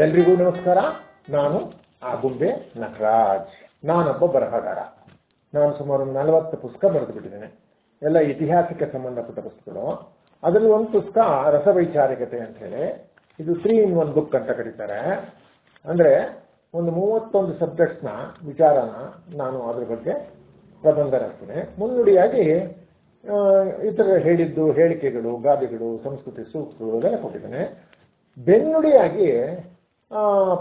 ಎಲ್ರಿಗೂ ನಮಸ್ಕಾರ. ನಾನು ಆಗುಂಬೆ ನಟರಾಜ್. ನಾನೊಬ್ಬ ಬರಹಗಾರ. ನಾನು ಸುಮಾರು 40 ಪುಸ್ತಕ ಬರೆದು ಬಿಟ್ಟಿದ್ದೇನೆ. ಎಲ್ಲ ಇತಿಹಾಸಕ್ಕೆ ಸಂಬಂಧಪಟ್ಟ ಪುಸ್ತಕಗಳು. ಅದರಲ್ಲಿ ಒಂದು ಪುಸ್ತಕ ರಸವೈಚಾರಿಕತೆ ಅಂತ ಹೇಳಿ, ಇದು 3 in 1 ಬುಕ್ ಅಂತ ಕರೀತಾರೆ. ಅಂದ್ರೆ ಒಂದು 31 ಸಬ್ಜೆಕ್ಟ್ಸ್ನ ವಿಚಾರನ ನಾನು ಅದ್ರ ಬಗ್ಗೆ ಪ್ರಬಂಧ ರಚಿಸ್ತೇನೆ. ಮುನ್ನುಡಿಯಾಗಿ ಇತರ ಹೇಳಿದ್ದು ಹೇಳಿಕೆಗಳು, ಗಾದೆಗಳು, ಸಂಸ್ಕೃತಿ ಸೂಕ್ತಗಳು ಅದೆಲ್ಲ ಕೊಟ್ಟಿದ್ದೇನೆ. ಬೆನ್ನುಡಿಯಾಗಿ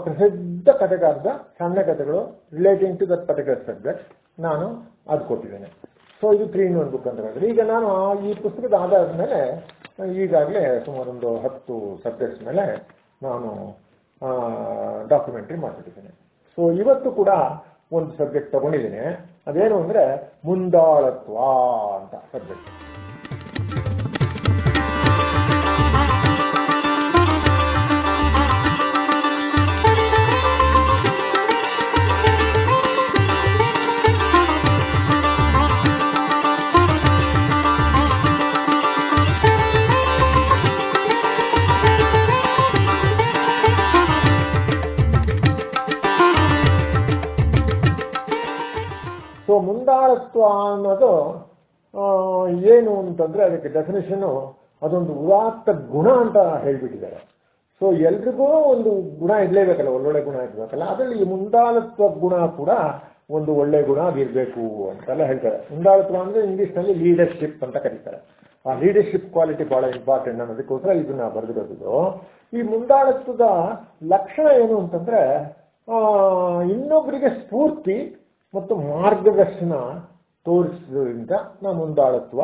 ಪ್ರಸಿದ್ಧ ಕಥೆಗಾರದ ಸಣ್ಣ ಕಥೆಗಳು relating to that particular subject ನಾನು ಅದು ಕೊಟ್ಟಿದ್ದೇನೆ. ಸೊ ಇದು 3 in 1 ಬುಕ್ ಅಂತ ಹೇಳಿದ್ರೆ, ಈಗ ನಾನು ಈ ಪುಸ್ತಕದ ಆಧಾರದ ಮೇಲೆ ಈಗಾಗಲೇ ಸುಮಾರು ಒಂದು 10 ಸಬ್ಜೆಕ್ಟ್ಸ್ ಮೇಲೆ ನಾನು ಡಾಕ್ಯುಮೆಂಟ್ರಿ ಮಾಡಿಬಿಟ್ಟಿದ್ದೇನೆ. ಸೊ ಇವತ್ತು ಕೂಡ ಒಂದು ಸಬ್ಜೆಕ್ಟ್ ತಗೊಂಡಿದ್ದೇನೆ. ಅದೇನು ಅಂದರೆ ಮುಂದಾಳತ್ವ ಅಂತ ಸಬ್ಜೆಕ್ಟ್. ಸೊ ಮುಂದಾಳತ್ವ ಅನ್ನೋದು ಏನು ಅಂತಂದ್ರೆ, ಅದಕ್ಕೆ ಡೆಫಿನೇಷನ್ ಅದೊಂದು ಉದಾತ್ತ ಗುಣ ಅಂತ ಹೇಳ್ಬಿಟ್ಟಿದ್ದಾರೆ. ಸೊ ಎಲ್ರಿಗೂ ಒಂದು ಗುಣ ಇರಲೇಬೇಕಲ್ಲ, ಒಳ್ಳೊಳ್ಳೆ ಗುಣ ಇರಬೇಕಲ್ಲ. ಅದರಲ್ಲಿ ಈ ಮುಂದಾಳತ್ವ ಗುಣ ಕೂಡ ಒಂದು ಒಳ್ಳೆ ಗುಣ ಆಗಿರ್ಬೇಕು ಅಂತೆಲ್ಲ ಹೇಳ್ತಾರೆ. ಮುಂದಾಳತ್ವ ಅಂದ್ರೆ ಇಂಗ್ಲಿಷ್ನಲ್ಲಿ ಲೀಡರ್ಶಿಪ್ ಅಂತ ಕರೀತಾರೆ. ಆ ಲೀಡರ್ಶಿಪ್ ಕ್ವಾಲಿಟಿ ಬಹಳ ಇಂಪಾರ್ಟೆಂಟ್ ಅನ್ನೋದಕ್ಕೋಸ್ಕರ ಇದನ್ನ ಬರೆದಿರೋದು. ಈ ಮುಂದಾಳತ್ವದ ಲಕ್ಷಣ ಏನು ಅಂತಂದ್ರೆ, ಇನ್ನೊಬ್ಬರಿಗೆ ಸ್ಫೂರ್ತಿ ಮತ್ತು ಮಾರ್ಗದರ್ಶನ ತೋರಿಸೋದ್ರಿಂದ ನಾವು ಮುಂದಾಳತ್ವ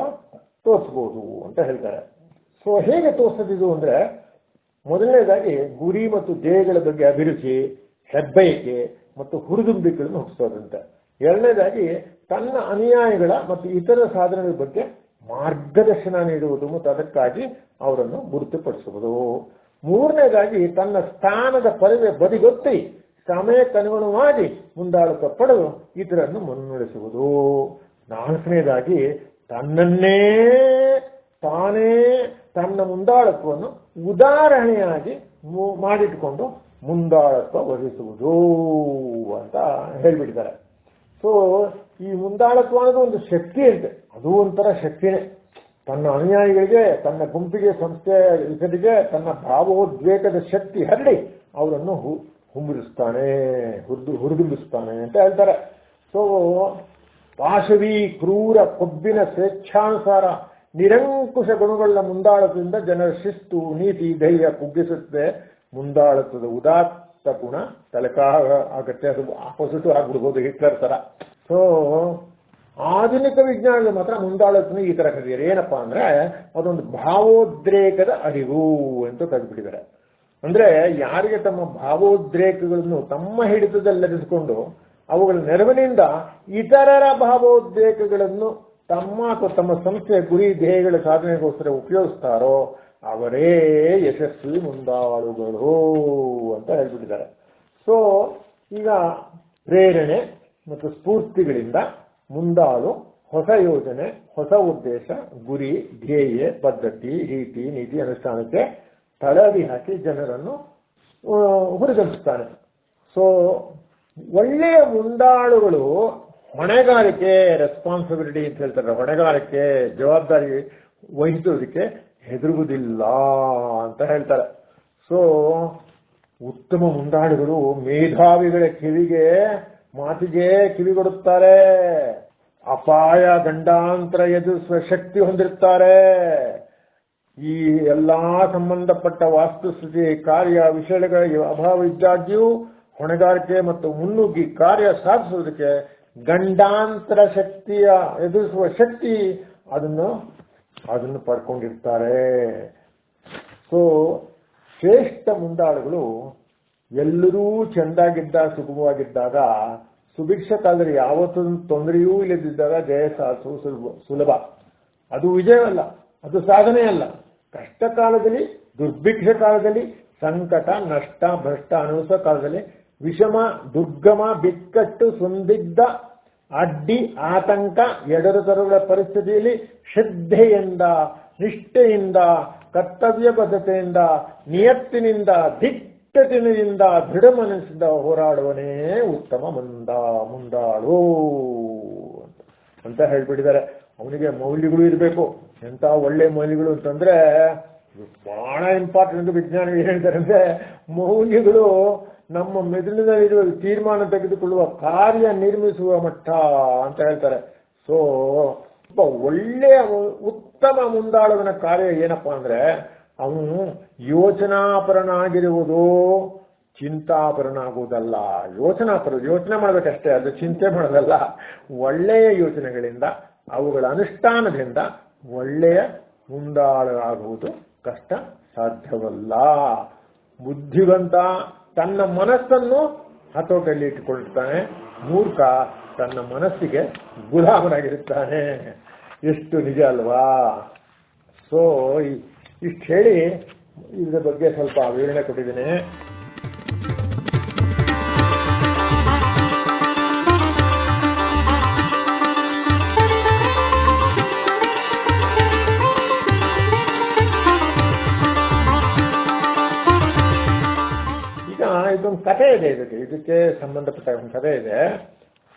ತೋರಿಸ್ಬೋದು ಅಂತ ಹೇಳ್ತಾರೆ. ಸೊ ಹೇಗೆ ತೋರಿಸೋದಿದು ಅಂದ್ರೆ, ಮೊದಲನೇದಾಗಿ ಗುರಿ ಮತ್ತು ಧ್ಯೇಯಗಳ ಬಗ್ಗೆ ಅಭಿರುಚಿ, ಹೆಬ್ಬಯಕೆ ಮತ್ತು ಹುರಿದುಂಬಿಕೆಗಳನ್ನು ಹುಟ್ಟಿಸೋದಂತೆ. ಎರಡನೇದಾಗಿ ತನ್ನ ಅನುಯಾಯಿಗಳ ಮತ್ತು ಇತರ ಸಾಧನೆಗಳ ಬಗ್ಗೆ ಮಾರ್ಗದರ್ಶನ ನೀಡುವುದು ಮತ್ತು ಅದಕ್ಕಾಗಿ ಅವರನ್ನು ಗುರುತುಪಡಿಸುವುದು. ಮೂರನೇದಾಗಿ ತನ್ನ ಸ್ಥಾನದ ಬದಿಗೊತ್ತಿ ಸಮಯಕ್ಕನುಗುಣವಾಗಿ ಮುಂದಾಳತ್ವ ಪಡೆದು ಇತರನ್ನು ಮುನ್ನಡೆಸುವುದು. ನಾಲ್ಕನೇದಾಗಿ ತಾನೇ ತನ್ನ ಮುಂದಾಳತ್ವವನ್ನು ಉದಾಹರಣೆಯಾಗಿ ಮಾಡಿಟ್ಕೊಂಡು ಮುಂದಾಳತ್ವ ವಹಿಸುವುದು ಅಂತ ಹೇಳ್ಬಿಟ್ಟಿದ್ದಾರೆ. ಸೊ ಈ ಮುಂದಾಳತ್ವ ಅನ್ನೋದು ಒಂದು ಶಕ್ತಿ ಅಂತೆ. ಅದು ಒಂಥರ ಶಕ್ತಿನೇ. ತನ್ನ ಅನುಯಾಯಿಗಳಿಗೆ, ತನ್ನ ಗುಂಪಿಗೆ, ಸಂಸ್ಥೆಯ ಇತರಿಗೆ ತನ್ನ ಭಾವೋದ್ವೇಗದ ಶಕ್ತಿ ಹರಡಿ ಅವರನ್ನು ಹುರಿದುಂಬಿಸ್ತಾನೆ ಅಂತ ಹೇಳ್ತಾರೆ. ಸೊ ಪಾಶವಿ, ಕ್ರೂರ, ಕೊಬ್ಬಿನ ಸ್ವೇಚ್ಛಾನುಸಾರ ನಿರಂಕುಶ ಗುಣಗಳ ಮುಂದಾಳತ್ವದಿಂದ ಜನರ ಶಿಸ್ತು, ನೀತಿ, ಧೈರ್ಯ ಕುಗ್ಗಿಸುತ್ತೆ. ಮುಂದಾಳತ್ವದ ಉದಾತ್ತ ಗುಣ ಆಗತ್ತೆ. ಅದು ಆಪೋಸಿಟ್ ಆಗ್ಬಿಡ್ಬೋದು, ಹಿಟ್ಲರ್ ತರ. ಸೊ ಆಧುನಿಕ ವಿಜ್ಞಾನದಲ್ಲಿ ಮಾತ್ರ ಮುಂದಾಳತ್ವನ ಈ ತರ ಕರೀತಾರೆ. ಏನಪ್ಪಾ ಅಂದ್ರೆ, ಅದೊಂದು ಭಾವೋದ್ರೇಕದ ಅರಿವು ಅಂತ ತೆಗೆದುಬಿಟ್ಟಿದ್ದಾರೆ. ಅಂದ್ರೆ ಯಾರಿಗೆ ತಮ್ಮ ಭಾವೋದ್ರೇಕಗಳನ್ನು ತಮ್ಮ ಹಿಡಿತದಲ್ಲಿರಿಸಿಕೊಂಡು ಅವುಗಳ ನೆರವಿನಿಂದ ಇತರರ ಭಾವೋದ್ರೇಕಗಳನ್ನು ತಮ್ಮ ಸಂಸ್ಥೆಯ ಗುರಿ ಧ್ಯೇಯಗಳ ಸಾಧನೆಗೋಸ್ಕರ ಉಪಯೋಗಿಸ್ತಾರೋ ಅವರೇ ಯಶಸ್ವಿ ಮುಂದಾಳುಗಳು ಅಂತ ಹೇಳ್ಬಿಟ್ಟಿದ್ದಾರೆ. ಸೊ ಈಗ ಪ್ರೇರಣೆ ಮತ್ತು ಸ್ಫೂರ್ತಿಗಳಿಂದ ಮುಂದಾಳು ಹೊಸ ಯೋಜನೆ, ಹೊಸ ಉದ್ದೇಶ, ಗುರಿ, ಧ್ಯೇಯ, ಪದ್ಧತಿ, ರೀತಿ, ನೀತಿ ಅನುಷ್ಠಾನಕ್ಕೆ ತಳದಿ ಹಾಕಿ ಜನರನ್ನು ಹುರಿದುಂಬಿಸ್ತಾನೆ. ಸೊ ಒಳ್ಳೆಯ ಮುಂದಾಳುಗಳು ಹೊಣೆಗಾರಿಕೆ, ರೆಸ್ಪಾನ್ಸಿಬಿಲಿಟಿ ಅಂತ ಹೇಳ್ತಾರೆ, ಹೊಣೆಗಾರಿಕೆ, ಜವಾಬ್ದಾರಿ ವಹಿಸೋದಕ್ಕೆ ಹೆದರುವುದಿಲ್ಲ ಅಂತ ಹೇಳ್ತಾರೆ. ಸೊ ಉತ್ತಮ ಮುಂದಾಳುಗಳು ಮೇಧಾವಿಗಳ ಮಾತಿಗೆ ಕಿವಿಗೊಡುತ್ತಾರೆ. ಅಪಾಯ, ಗಂಡಾಂತರ ಎದುರಿಸುವ ಶಕ್ತಿ ಹೊಂದಿರುತ್ತಾರೆ. ಈ ಎಲ್ಲಾ ಸಂಬಂಧಪಟ್ಟ ವಾಸ್ತುಸ್ಥಿತಿ, ಕಾರ್ಯ, ವಿಷಯಗಳ ಅಭಾವ ಇದ್ದಾಗ್ಯೂ ಹೊಣೆಗಾರಿಕೆ ಮತ್ತು ಮುನ್ನುಗ್ಗಿ ಕಾರ್ಯ ಸಾಧಿಸುವುದಕ್ಕೆ ಗಂಡಾಂತರ ಶಕ್ತಿಯ ಎದುರಿಸುವ ಶಕ್ತಿ ಅದನ್ನು ಪಡ್ಕೊಂಡಿರ್ತಾರೆ. ಸೊ ಶ್ರೇಷ್ಠ ಮುಂದಾಳುಗಳು ಎಲ್ಲರೂ ಚೆಂದಾಗಿದ್ದ, ಸುಗಮವಾಗಿದ್ದಾಗ, ಸುಭಿಕ್ಷ ಕಾಲದಲ್ಲಿ ಯಾವತ್ತೂ ತೊಂದರೆಯೂ ಇಲ್ಲದಿದ್ದಾಗ ಜಯ ಸಾಧಿಸುವುದು ಸುಲಭ. ಅದು ವಿಜಯವಲ್ಲ, ಅದು ಸಾಧನೆ ಅಲ್ಲ. ಕಷ್ಟ ಕಾಲದಲ್ಲಿ, ದುರ್ಭಿಕ್ಷ ಕಾಲದಲ್ಲಿ, ಸಂಕಟ, ನಷ್ಟ, ಭ್ರಷ್ಟ ಅನುಭವ ಕಾಲದಲ್ಲಿ, ವಿಷಮ, ದುರ್ಗಮ, ಬಿಕ್ಕಟ್ಟು, ಸಂದಿಗ್ಧ, ಅಡ್ಡಿ, ಆತಂಕ, ಎಡರುತರುಗಳ ಪರಿಸ್ಥಿತಿಯಲ್ಲಿ ಶ್ರದ್ಧೆಯಿಂದ, ನಿಷ್ಠೆಯಿಂದ, ಕರ್ತವ್ಯ ಬದ್ಧತೆಯಿಂದ, ನಿಯತ್ತಿನಿಂದ, ಧಿಕ್ ದಿಟ್ಟತನದಿಂದ ದೃಢ ಮನಸ್ಸಿಂದ ಹೋರಾಡುವನೇ ಉತ್ತಮ ಮುಂದಾಳು ಅಂತ ಹೇಳ್ಬಿಟ್ಟಿದ್ದಾರೆ. ಅವನಿಗೆ ಮೌಲ್ಯಗಳು ಇರಬೇಕು. ಎಂಥ ಒಳ್ಳೆ ಮೌಲ್ಯಗಳು ಅಂತಂದ್ರೆ ಬಹಳ ಇಂಪಾರ್ಟೆಂಟ್. ವಿಜ್ಞಾನಿಗಳು ಹೇಳ್ತಾರೆ ಅಂದ್ರೆ ಮೌಲ್ಯಗಳು ನಮ್ಮ ಮೆದುಳಿನಲ್ಲಿರುವ ತೀರ್ಮಾನ ತೆಗೆದುಕೊಳ್ಳುವ ಕಾರ್ಯ ನಿರ್ಮಿಸುವ ಮಟ್ಟ ಅಂತ ಹೇಳ್ತಾರೆ. ಸೊ ಒಳ್ಳೆಯ ಉತ್ತಮ ಮುಂದಾಳುವನ ಕಾರ್ಯ ಏನಪ್ಪಾ ಅಂದ್ರೆ ಅವನು ಯೋಚನಾಪರನಾಗಿರುವುದು, ಚಿಂತಾಪರನಾಗುವುದಲ್ಲ. ಯೋಚನೆ ಮಾಡಬೇಕಷ್ಟೇ, ಅದು ಚಿಂತೆ ಮಾಡೋದಲ್ಲ. ಒಳ್ಳೆಯ ಯೋಚನೆಗಳಿಂದ ಅವುಗಳ ಅನುಷ್ಠಾನದಿಂದ ಒಳ್ಳೆಯ ಮುಂದಾಳಾಗುವುದು ಕಷ್ಟ ಸಾಧ್ಯವಲ್ಲ. ಬುದ್ಧಿವಂತ ತನ್ನ ಮನಸ್ಸನ್ನು ಹತೋಟಿಯಲ್ಲಿ ಇಟ್ಟುಕೊಂಡಿರ್ತಾನೆ, ಮೂರ್ಖ ತನ್ನ ಮನಸ್ಸಿಗೆ ಗುಲಾಮನಾಗಿರುತ್ತಾನೆ. ಎಷ್ಟು ನಿಜ ಅಲ್ವಾ? ಸೊ ಇಷ್ಟು ಹೇಳಿ ಇದರ ಬಗ್ಗೆ ಸ್ವಲ್ಪ ವಿವರಣೆ ಕೊಟ್ಟಿದ್ದೇನೆ. ಇದೊಂದು ಕಥೆ ಇದೆ, ಇದಕ್ಕೆ ಸಂಬಂಧಪಟ್ಟ ಒಂದು ಕಥೆ ಇದೆ.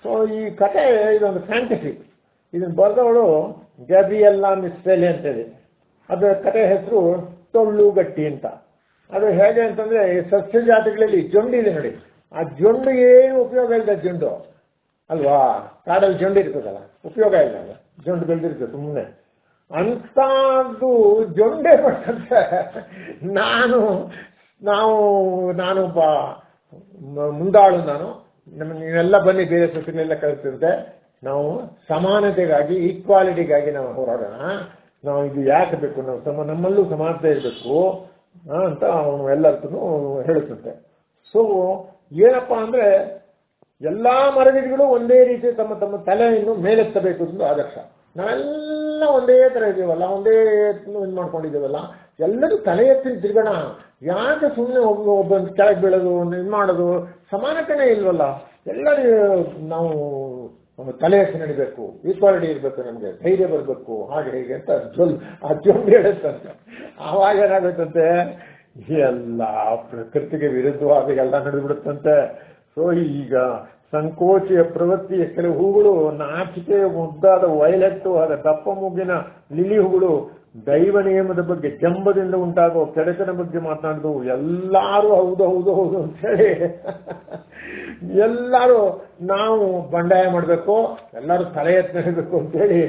ಸೊ ಈ ಕಥೆ ಇದೊಂದು ಫ್ಯಾಂಟಸಿ. ಇದನ್ನು ಬರೆದವಳು ಗ್ಯಾಬ್ರಿಯೆಲ್ಲಾ ಮಿಸ್ಟ್ರೆಲಿ ಅಂತೇಳಿ. ಅದರ ಕಥೆ ಹೆಸರು ಟೊಳ್ಳು ಗಟ್ಟಿ ಅಂತ. ಅದು ಹೇಗೆ ಅಂತಂದ್ರೆ ಸಸ್ಯ ಜಾತಿಗಳಲ್ಲಿ ಜೊಂಡು ಇದೆ ನೋಡಿ, ಆ ಜೊಂಡು ಏನು ಉಪಯೋಗ ಇಲ್ಲ, ಜೊಂಡು ಅಲ್ವಾ? ಕಾಡಲ್ಲಿ ಜೊಂಡು ಇರ್ತದಲ್ಲ, ಉಪಯೋಗ ಇಲ್ಲ, ಜೊಂಡು ಬೆಳೆದಿರ್ತದೆ ಸುಮ್ಮನೆ. ಅಂತದ್ದು ಜೊಂಡೆ ಬರ್ತಂತೆ. ನಾನೊಬ್ಬ ಮುಂದಾಳು, ನೀವೆಲ್ಲ ಬನ್ನಿ ಬೇರೆ ಸಸ್ಯಗಳೆಲ್ಲ ಕಳಿಸ್ತಂತೆ, ನಾವು ಸಮಾನತೆಗಾಗಿ ಈಕ್ವಾಲಿಟಿಗಾಗಿ ನಾವು ಹೋರಾಡೋಣ, ನಾವು ಇದು ಯಾಕೆ ಬೇಕು, ನಾವು ನಮ್ಮಲ್ಲೂ ಸಮಾನತೆ ಇರಬೇಕು ಅಂತ ಅವನು ಎಲ್ಲರಿಗೂ ಹೇಳುತ್ತಂತೆ. ಸೊ ಏನಪ್ಪಾ ಅಂದ್ರೆ ಎಲ್ಲಾ ಮರಗಿಡಗಳು ಒಂದೇ ರೀತಿ ತಮ್ಮ ತಮ್ಮ ತಲೆಯನ್ನು ಮೇಲೆತ್ತಬೇಕು ಅಂತ ಆದರ್ಶ. ನಾವೆಲ್ಲ ಒಂದೇ ತರ ಇದೀವಲ್ಲ, ಒಂದೇ ಇದು ಮಾಡ್ಕೊಂಡಿದ್ದೀವಲ್ಲ, ಎಲ್ಲರೂ ತಲೆ ಎತ್ತಿ ತಿರ್ಗೋಣ. ಯಾಕೆ ಸುಮ್ಮನೆ ಒಬ್ಬ ಕೆಳಗೆ ಬೀಳೋದು, ಇದು ಮಾಡೋದು? ಸಮಾನತೆನೇ ಇಲ್ವಲ್ಲ. ಎಲ್ಲರೂ ನಾವು ತಲೆ ಎತ್ತಿ ನಡಿಬೇಕು, ಈಕ್ವಾಲಿಟಿ ಇರಬೇಕು, ನಮಗೆ ಧೈರ್ಯ ಬರಬೇಕು, ಹಾಗೆ ಹೇಗೆ ಅಂತ ಜೊಂಡು ಹೇಳುತ್ತಂತೆ. ಆವಾಗ ಏನಾಗುತ್ತಂತೆ, ಎಲ್ಲ ಪ್ರಕೃತಿಗೆ ವಿರುದ್ಧವಾಗಿ ಎಲ್ಲ ನಡೆದ್ಬಿಡುತ್ತಂತೆ. ಸೊ ಈಗ ಸಂಕೋಚೆಯ ಪ್ರವೃತ್ತಿಯ ಕೆಲವು ಹೂಗಳು, ನಾಚಿಕೆಯ ಮುದ್ದಾದ ವೈಲೆಟ್ಟು, ಆದ ದಪ್ಪ ಮೂಗಿನ ಲಿಲಿ ಹೂಗಳು ದೈವ ನಿಯಮದ ಬಗ್ಗೆ, ಜಂಬದಿಂದ ಉಂಟಾಗುವ ಕೆಡಕನ ಬಗ್ಗೆ ಮಾತನಾಡಿದವು. ಎಲ್ಲರೂ ಹೌದು ಹೌದು ಹೌದು ಅಂತ ಹೇಳಿ ಎಲ್ಲರೂ ನಾವು ಬಂಡಾಯ ಮಾಡಬೇಕು, ಎಲ್ಲರೂ ತಲೆ ಎತ್ತಬೇಕು ಅಂತೇಳಿ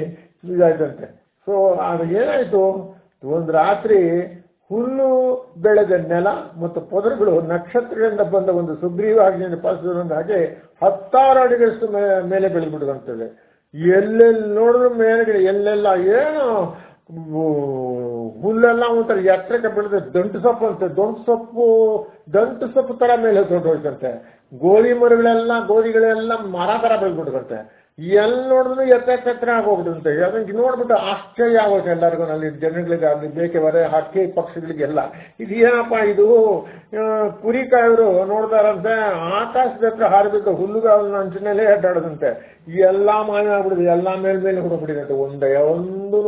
ಇದಾಯ್ತಂತೆ. ಸೊ ಅದು ಏನಾಯ್ತು, ಒಂದು ರಾತ್ರಿ ಹುಲ್ಲು ಬೆಳೆದ ನೆಲ ಮತ್ತು ಪೊದರುಗಳು ನಕ್ಷತ್ರಗಳಿಂದ ಬಂದ ಒಂದು ಸುಗ್ರೀವಾಜ್ಞೆಯನ್ನು ಪಾಲಿಸಿದ ಹಾಗೆ 10,000 ಅಡಿಗಳಷ್ಟು ಮೇಲೆ ಬೆಳೆದ್ಬಿಡುವಂತದೆ. ಎಲ್ಲೆಲ್ಲಿ ನೋಡಿದ್ರು ಮೇಲೆಗಡೆ ಎಲ್ಲೆಲ್ಲ ಏನು ಹುಲ್ಲೆಲ್ಲ ಒಂಥರ ಎತ್ತರಕ್ಕೆ ಬೆಳೆದ ದಂಟು ಸೊಪ್ಪು ಅಂತೆ, ದಂಟು ಸೊಪ್ಪು ತರ ಮೇಲೆ ಹೊರಟೋಯ್ತಂತೆ. ಗೋಧಿಗಳೆಲ್ಲ ಮರ ತರ ಬೆಳೆದ್ಬಿಡುತ್ತಂತೆ. ಎಲ್ಲಿ ನೋಡಿದ್ರು ಎತ್ತರ ಆಗೋಗ್ಬಿಡುತ್ತೆ. ಅದಕ್ಕೆ ನೋಡ್ಬಿಟ್ಟು ಆಶ್ಚರ್ಯ ಆಗೋದು ಎಲ್ಲರಿಗೂ, ಅಲ್ಲಿ ಜನಗಳಿಗೆ, ಅಲ್ಲಿ ಬೇಕೆವರೆ ಹಕ್ಕಿ ಪಕ್ಷಿಗಳಿಗೆಲ್ಲ. ಇದು ಏನಪ್ಪ ಇದು? ಕುರಿ ಕಾಯವರು ನೋಡ್ತಾರಂತೆ, ಆಕಾಶದ ಹತ್ರ ಹಾರಿಬಿಟ್ಟು ಹುಲ್ಲುಗಾವಲಿನ ಅಂಚಿನಲ್ಲೇ ಅಡ್ಡಾಡದಂತೆ. ಎಲ್ಲ ಮಾಯ ಆಗ್ಬಿಡುದು, ಎಲ್ಲ ಮೇಲ್ಮೇಲೆ ಹುಡುಕ್ಬಿಟ್ಟಿದಂತೆ. ಒಂದು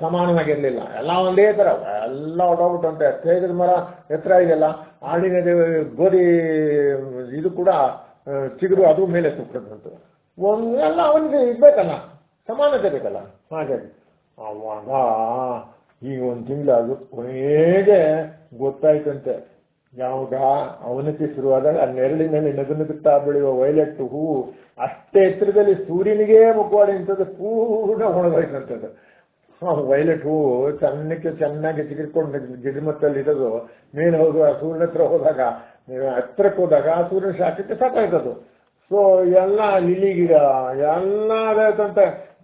ಸಮಾನವಾಗಿರ್ಲಿಲ್ಲ, ಎಲ್ಲ ಒಂದೇ ತರ ಎಲ್ಲ ಹೊಟ್ಟೋಗ್ಬಿಟ್ಟಂತೆ. ತೇಗದ ಮರ ಎತ್ತರ ಇದೆಯಲ್ಲ, ಆಡಿನ ಗೋಧಿ ಇದು ಕೂಡ ಚಿಗುರು ಅದು ಮೇಲೆ ಸುತ್ತದಂತ. ಎಲ್ಲ ಅವನಿಗೆ ಇರ್ಬೇಕಲ್ಲ, ಸಮಾನತೆ ಬೇಕಲ್ಲ. ಹಾಗಾಗಿ ಅವಾಗ ಈಗ ಒಂದು ತಿಂಗಳು ಕೊನೆಗೆ ಗೊತ್ತಾಯ್ತಂತೆ, ಯಾವಾಗ ಅವನತಿ ಶುರುವಾದಾಗ ಆ ನೆರಳಿನಲ್ಲಿ ನಗುತ್ತಾ ಬೆಳೆಯುವ ವೈಲೆಟ್ ಹೂವು ಅಷ್ಟೇ ಎತ್ತರದಲ್ಲಿ ಸೂರ್ಯನಿಗೆ ಮುಖವಾಡಿ ನಿಂತದ್ದು ಪೂರ್ಣ ಒಣಗೋಯ್ತಂತದ್ದು. ವೈಲೆಟ್ ಹೂವು ಚೆನ್ನಾಗಿ ಚಿಗಿರ್ಕೊಂಡು ಗಿಡಮತ್ತಲ್ಲಿ ಇರೋದು ಮೇಲೆ ಹೋಗುವ ಸೂರ್ಯನ ಹತ್ರ ಹೋದಾಗ, ಹತ್ರಕ್ಕೆ ಹೋದಾಗ ಆ ಸೂರ್ಯನ ಶಾಖಕ್ಕೆ ಸಾಕಾಯ್ತದು. ಸೊ ಎಲ್ಲ ಲಿಲಿ ಗಿಡ ಎಲ್ಲ ಅದಾಯ್ತಂತ.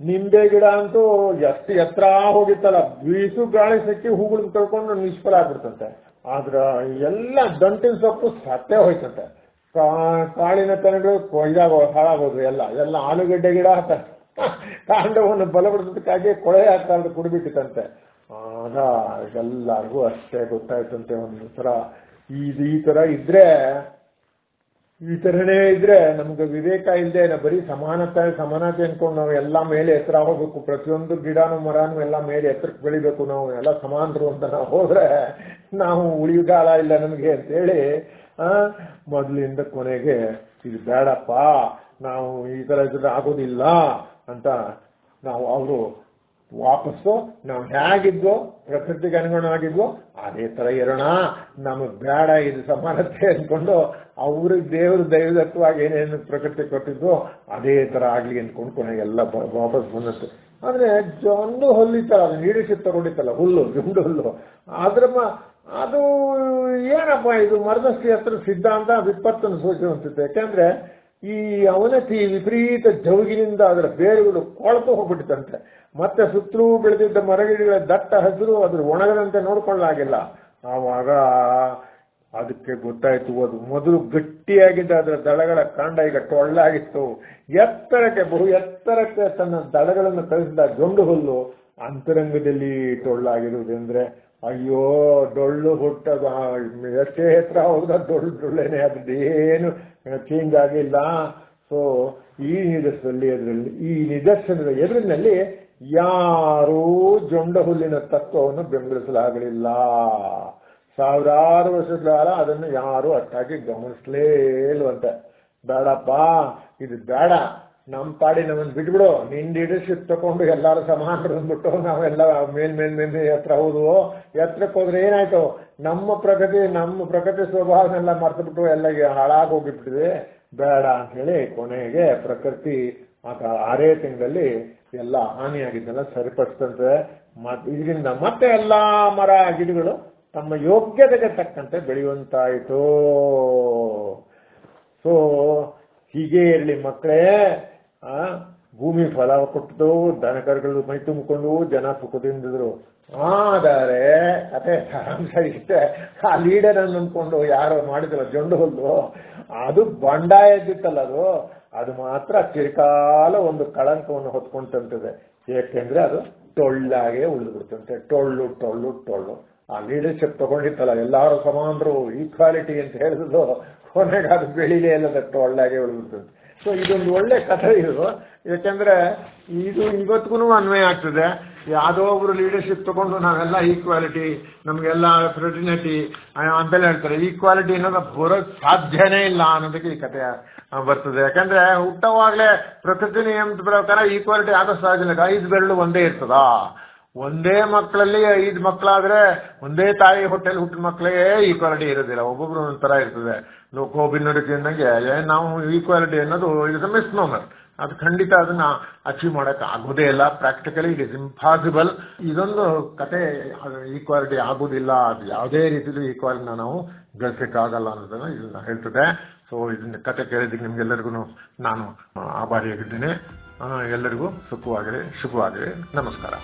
ನಿಂಬೆ ಗಿಡ ಅಂತೂ ಎಷ್ಟು ಎತ್ತರ ಹೋಗಿತ್ತಲ್ಲ, ಬೀಸು ಗಾಳಿ ಸಿಕ್ಕಿ ಹೂಗಳು ತೊಳ್ಕೊಂಡು ನಿಷ್ಫಲ ಆಗ್ಬಿಡ್ತಂತೆ. ಆದ್ರ ಎಲ್ಲ ದಂಟಿನ ಸೊಪ್ಪು ಸತ್ತೇ ಹೋಯ್ತಂತೆ. ಕಾಳಿನ ತನಗಳು ಹಾಳಾಗೋದು. ಎಲ್ಲ ಆಲೂಗಡ್ಡೆ ಗಿಡ ಕಾಂಡವನ್ನು ಬಲಪಡಿಸೋದಕ್ಕಾಗಿ ಕೊಳೆ ಹಾಕೊಂಡು ಕುಡಿಬಿಟ್ಟಿತ್ತಂತೆ. ಆಗ ಎಲ್ಲರಿಗೂ ಅಷ್ಟೇ ಗೊತ್ತಾಯ್ತಂತೆ. ಒಂದು ತರ ಈ ತರ ಇದ್ರೆ ಈ ತರನೇ ಇದ್ರೆ ನಮ್ಗೆ ವಿವೇಕ ಇಲ್ಲದೆ ಬರೀ ಸಮಾನತೆ ಅನ್ಕೊಂಡು ನಾವು ಎಲ್ಲ ಮೇಲೆ ಎತ್ತರ ಹೋಗ್ಬೇಕು, ಪ್ರತಿಯೊಂದು ಗಿಡನೂ ಮರನೂ ಎಲ್ಲ ಮೇಲೆ ಎತ್ತರಕ್ಕೆ ಬೆಳಿಬೇಕು, ನಾವು ಎಲ್ಲ ಸಮಾನರು ಅಂತ ನಾವು ಹೋದ್ರೆ ನಾವು ಉಳಿಗಾಲ ಇಲ್ಲ ನಮಗೆ ಅಂತೇಳಿ ಮೊದಲಿಂದ ಕೊನೆಗೆ ಇದು ಬೇಡಪ್ಪ, ನಾವು ಈ ತರ ಇದ್ರೆ ಆಗೋದಿಲ್ಲ ಅಂತ ನಾವು ಅವರು ವಾಪಸ್ಸು ನಾವು ಹೇಗಿದ್ವೋ ಪ್ರಕೃತಿಗೆ ಅನುಗುಣವಾಗಿದ್ವೋ ಅದೇ ತರ ಇರೋಣ, ನಮಗ್ ಬೇಡ ಇದು ಸಮಾನತೆ ಅಂದ್ಕೊಂಡು ಅವ್ರಿಗೆ ದೈವದತ್ತವಾಗಿ ಏನೇನು ಪ್ರಕೃತಿ ಕೊಟ್ಟಿದ್ವೋ ಅದೇ ತರ ಆಗ್ಲಿ ಅಂದ್ಕೊಂಡು ಕೊನೆಗೆಲ್ಲ ವಾಪಸ್ ಬಂದದ್ದು. ಆದ್ರೆ ಜೊಂಡು ಹೊಲಿತಲ್ಲ, ಅದು ಲೀಡರ್ಶಿಪ್ ತಗೊಂಡಿತ್ತಲ್ಲ ಹುಲ್ಲು, ಜೊಂಡು ಹುಲ್ಲು, ಅದು ಏನಪ್ಪ ಇದು ಮರದಷ್ಟಿ ಹತ್ರ ಸಿದ್ಧಾಂತ ವಿಪತ್ತನ್ನು ಸೂಚಿಸುವಂತಿತ್ತು. ಯಾಕಂದ್ರೆ ಈ ಅವನತಿ ವಿಪರೀತ ಜವುಗಿನಿಂದ ಅದರ ಬೇರುಗಳು ಕೊಳತು ಹೋಗ್ಬಿಟ್ಟಿತ್ತಂತೆ. ಮತ್ತೆ ಸುತ್ತಲೂ ಬೆಳೆದಿದ್ದ ಮರಗಿಡಗಳ ದಟ್ಟ ಹಸಿರು ಅದ್ರ ಒಣಗದಂತೆ ನೋಡ್ಕೊಳ್ಳಾಗಿಲ್ಲ. ಆವಾಗ ಅದಕ್ಕೆ ಗೊತ್ತಾಯ್ತು, ಅದು ಮೊದಲು ಗಟ್ಟಿಯಾಗಿದ್ದ ಅದರ ದಳಗಳ ಕಾಂಡ ಈಗ ಟೊಳ್ಳಾಗಿತ್ತು. ಬಹು ಎತ್ತರಕ್ಕೆ ತನ್ನ ದಳಗಳನ್ನು ಕಳಿಸಿದ ಜೊಂಡು ಹುಲ್ಲು ಅಂತರಂಗದಲ್ಲಿ ಟೊಳ್ಳಾಗಿರುವುದೆಂದ್ರೆ ಅಯ್ಯೋ ಡೊಳ್ಳು ಹುಟ್ಟದ ಎಷ್ಟೇ ಎತ್ತರ ಹೋದ ಡೊಳ್ಳೇನೆ, ಅದೇನು ಚೇಂಜ್ ಆಗಿಲ್ಲ. ಸೊ ಈ ನಿದರ್ಶನದ ಎದುರಿನಲ್ಲಿ ಯಾರೂ ಜೊಂಡು ಹುಲ್ಲಿನ ತತ್ವವನ್ನು ಬೆಂಬಲಿಸಲಾಗಲಿಲ್ಲ. ಸಾವಿರಾರು ವರ್ಷಗಳ ಕಾಲ ಅದನ್ನು ಯಾರು ಅಷ್ಟಾಗಿ ಗಮನಿಸಲೇ ಇಲ್ವಂತೆ. ಬೇಡಪ್ಪ, ಇದು ಬೇಡ, ನಮ್ಮ ಪಾಡಿ ನಮ್ಮನ್ನು ಬಿಟ್ಬಿಡು, ನಿನ್ ಲೀಡರ್ಶಿಪ್ ತಗೊಂಡು ಎಲ್ಲಾರು ಸಮಾನರು ಅಂದ್ಬಿಟ್ಟು ನಾವೆಲ್ಲ ಮೇಲ್ ಎತ್ತರ ಹೋದ್ವು. ಎತ್ತರಕ್ಕೆ ಹೋದ್ರೆ ಏನಾಯ್ತು, ನಮ್ಮ ಪ್ರಕೃತಿ ಸ್ವಭಾವನೆಲ್ಲ ಮರ್ತಬಿಟ್ಟು ಎಲ್ಲ ಹಾಳಾಗಿ ಹೋಗಿಬಿಟ್ಟಿದೆ, ಬೇಡ ಅಂತ ಹೇಳಿ ಕೊನೆಗೆ ಪ್ರಕೃತಿ 6 ತಿಂಗಳಲ್ಲಿ ಎಲ್ಲ ಹಾನಿಯಾಗಿದ್ದೆಲ್ಲ ಸರಿಪಡಿಸ್ತಂತೆ. ಇದರಿಂದ ಮತ್ತೆ ಎಲ್ಲಾ ಮರ ಗಿಡಗಳು ತಮ್ಮ ಯೋಗ್ಯತೆಗೆ ತಕ್ಕಂತೆ ಬೆಳೆಯುವಂತಾಯಿತು. ಸೊ ಹೀಗೆ ಇರಲಿ ಮಕ್ಕಳೇ, ಭೂಮಿ ಫಲ ಕೊಟ್ಟು ದನಕರುಗಳು ಮೈ ತುಂಬಿಕೊಂಡು ಜನ ಸುಖದಿಂದಿದ್ರು. ಆದರೆ ಅದೇ ಸಾರಾಂಶ ಇಷ್ಟೇ, ಆ ಲೀಡರ್ ಅಂದ್ಕೊಂಡು ಯಾರೋ ಮಾಡಿದ್ರು ಜೊಂಡು ಹುಲ್ಲು, ಅದು ಬಂಡಾಯ ಇದ್ದಿತ್ತಲ್ಲ, ಅದು ಮಾತ್ರ ಚಿರಕಾಲ ಒಂದು ಕಳಂಕವನ್ನು ಹೊತ್ಕೊಂತಂತದೆ. ಏಕೆಂದ್ರೆ ಅದು ಟೊಳ್ಳಾಗೆ ಉಳಿದು ಬಿಡ್ತಂತೆ. ಟೊಳ್ಳು ಆ ಲೀಡರ್ಶಿಪ್ ತಗೊಂಡಿತ್ತಲ್ಲ, ಎಲ್ಲಾರು ಸಮಾನರು ಈಕ್ವಾಲಿಟಿ ಅಂತ ಹೇಳಿದ್ರು, ಕೊನೆಗೆ ಅದು ಬೆಳಿಲೇ ಇಲ್ಲದ ಟೊಳ್ಳಾಗೆ ಉಳಿದ್ಬಿಡ್ತಂತೆ. ಸೊ ಇದೊಂದು ಒಳ್ಳೆ ಕಥೆ ಇದು. ಯಾಕಂದ್ರೆ ಇದು ಇವತ್ತಿಗೂ ಅನ್ವಯ ಆಗ್ತದೆ. ಯಾವುದೋ ಒಬ್ರು ಲೀಡರ್ಶಿಪ್ ತಗೊಂಡು ನಾವೆಲ್ಲ ಈಕ್ವಾಲಿಟಿ, ನಮ್ಗೆಲ್ಲ ಫ್ರೆಟರ್ನಿಟಿ ಅಂತೆಲ್ಲ ಹೇಳ್ತಾರೆ. ಈಕ್ವಾಲಿಟಿ ಅನ್ನೋದು ಬರೋಕ್ ಸಾಧ್ಯನೇ ಇಲ್ಲ ಅನ್ನೋದಕ್ಕೆ ಈ ಕಥೆ ಬರ್ತದೆ. ಯಾಕಂದ್ರೆ ಹುಟ್ಟವಾಗ್ಲೇ ಪ್ರಕೃತಿ ನಿಯಮದ ಪ್ರಕಾರ ಈಕ್ವಾಲಿಟಿ ಆಗೋ ಸಹಜ. 5 ಬೆರಳು ಒಂದೇ ಇರ್ತದ. ಒಂದೇ ಮಕ್ಕಳಲ್ಲಿ 5 ಮಕ್ಕಳಾದ್ರೆ ಒಂದೇ ತಾಯಿ ಹೊಟ್ಟೆಲಿ ಹುಟ್ಟಿದ ಮಕ್ಕಳಿಗೆ ಈಕ್ವಾಲಿಟಿ ಇರೋದಿಲ್ಲ, ಒಬ್ಬೊಬ್ರು ಒಂಥರ ಇರ್ತದೆ. ಕೋಬಿನೋರಿಟಿ ಅಂದಂಗೆ ನಾವು ಈಕ್ವಾಲಿಟಿ ಅನ್ನೋದು ಇಟ್ ಇಸ್ ಅ ಮಿಸ್ನೋಮರ್. ಅದು ಖಂಡಿತ ಅದನ್ನ ಅಚೀವ್ ಮಾಡಕ್ ಆಗೋದೇ ಇಲ್ಲ. Practically it is impossible. ಇದೊಂದು ಕತೆ, ಈಕ್ವಾಲಿಟಿ ಆಗೋದಿಲ್ಲ, ಅದು ಯಾವುದೇ ರೀತಿಯಲ್ಲೂ ಈಕ್ವಾಲಿಟಿನ ನಾವು ಗಳಿಸಕ್ಕಾಗಲ್ಲ ಅನ್ನೋದನ್ನ ಇದನ್ನ ಹೇಳ್ತದೆ. ಸೊ ಇದನ್ನ ಕತೆ ಕೇಳಿದ್ದಕ್ಕೆ ನಿಮ್ಗೆಲ್ಲರಿಗೂ ನಾನು ಆಭಾರಿಯಾಗಿದ್ದೇನೆ. ಎಲ್ಲರಿಗೂ ಸುಖವಾಗಲಿ, ಶುಭವಾಗಲಿ. ನಮಸ್ಕಾರ.